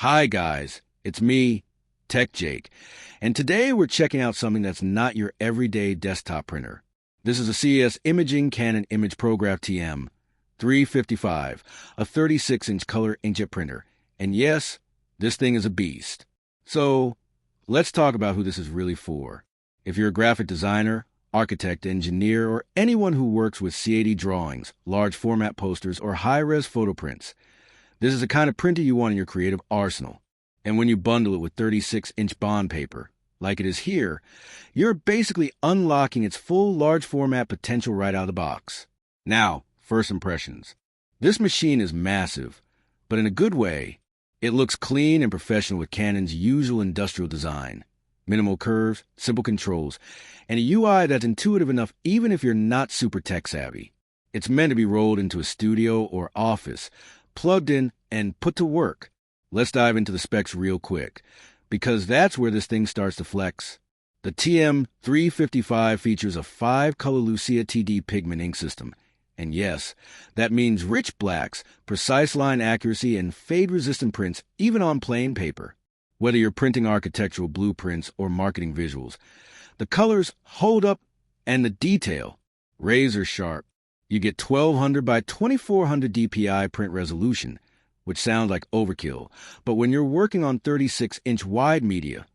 Hi guys, it's me, Tech Jake, and today we're checking out something that's not your everyday desktop printer. This is a CES Imaging Canon imagePROGRAF TM-355, a 36-inch color inkjet printer, and yes, this thing is a beast. So, let's talk about who this is really for. If you're a graphic designer, architect, engineer, or anyone who works with CAD drawings, large format posters, or high-res photo prints, this is the kind of printer you want in your creative arsenal. And when you bundle it with 36-inch bond paper, like it is here, you're basically unlocking its full large format potential right out of the box. Now, first impressions. This machine is massive, but in a good way. It looks clean and professional with Canon's usual industrial design. Minimal curves, simple controls, and a UI that's intuitive enough even if you're not super tech savvy. It's meant to be rolled into a studio or office, plugged in, and put to work. Let's dive into the specs real quick, because that's where this thing starts to flex. The TM-355 features a 5-color Lucia TD pigment ink system. And yes, that means rich blacks, precise line accuracy, and fade-resistant prints even on plain paper. Whether you're printing architectural blueprints or marketing visuals, the colors hold up and the detail, razor sharp. You get 1200 by 2400 dpi print resolution, which sounds like overkill, but when you're working on 36-inch wide media,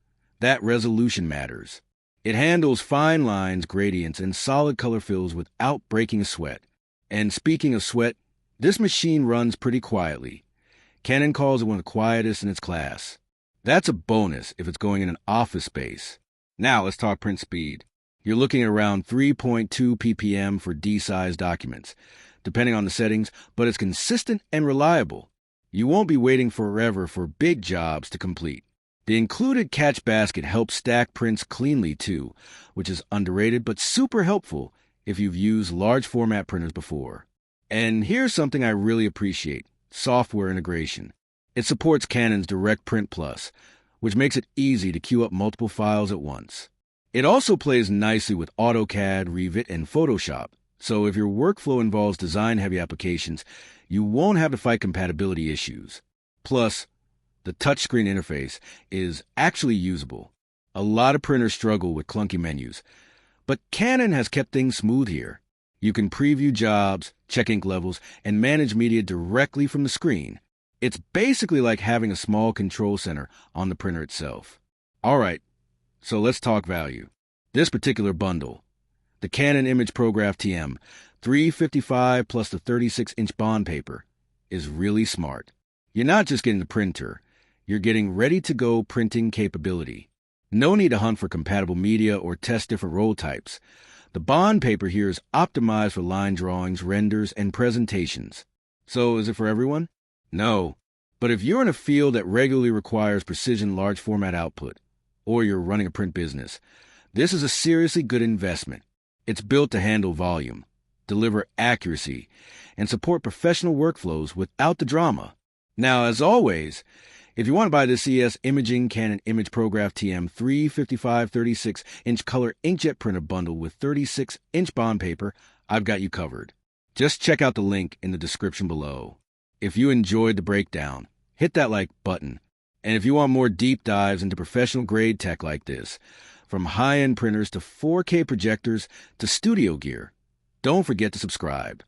that resolution matters. It handles fine lines, gradients, and solid color fills without breaking a sweat. And speaking of sweat, this machine runs pretty quietly. Canon calls it one of the quietest in its class. That's a bonus if it's going in an office space. Now let's talk print speed. You're looking at around 3.2 ppm for D-size documents, depending on the settings, but it's consistent and reliable. You won't be waiting forever for big jobs to complete. The included catch basket helps stack prints cleanly too, which is underrated but super helpful if you've used large format printers before. And here's something I really appreciate: software integration. It supports Canon's Direct Print Plus, which makes it easy to queue up multiple files at once. It also plays nicely with AutoCAD, Revit, and Photoshop, so if your workflow involves design-heavy applications, you won't have to fight compatibility issues. Plus, the touchscreen interface is actually usable. A lot of printers struggle with clunky menus, but Canon has kept things smooth here. You can preview jobs, check ink levels, and manage media directly from the screen. It's basically like having a small control center on the printer itself. All right, so let's talk value. This particular bundle, the Canon imagePROGRAF TM-355 plus the 36-inch bond paper, is really smart. You're not just getting the printer, you're getting ready-to-go printing capability. No need to hunt for compatible media or test different roll types. The bond paper here is optimized for line drawings, renders, and presentations. So is it for everyone? No. But if you're in a field that regularly requires precision large format output, or you're running a print business, this is a seriously good investment. It's built to handle volume, deliver accuracy, and support professional workflows without the drama. Now, as always, if you want to buy the CES Imaging Canon imagePROGRAF TM-355 36-inch color inkjet printer bundle with 36-inch bond paper, I've got you covered. Just check out the link in the description below. If you enjoyed the breakdown, hit that like button. And if you want more deep dives into professional-grade tech like this, from high-end printers to 4K projectors to studio gear, don't forget to subscribe.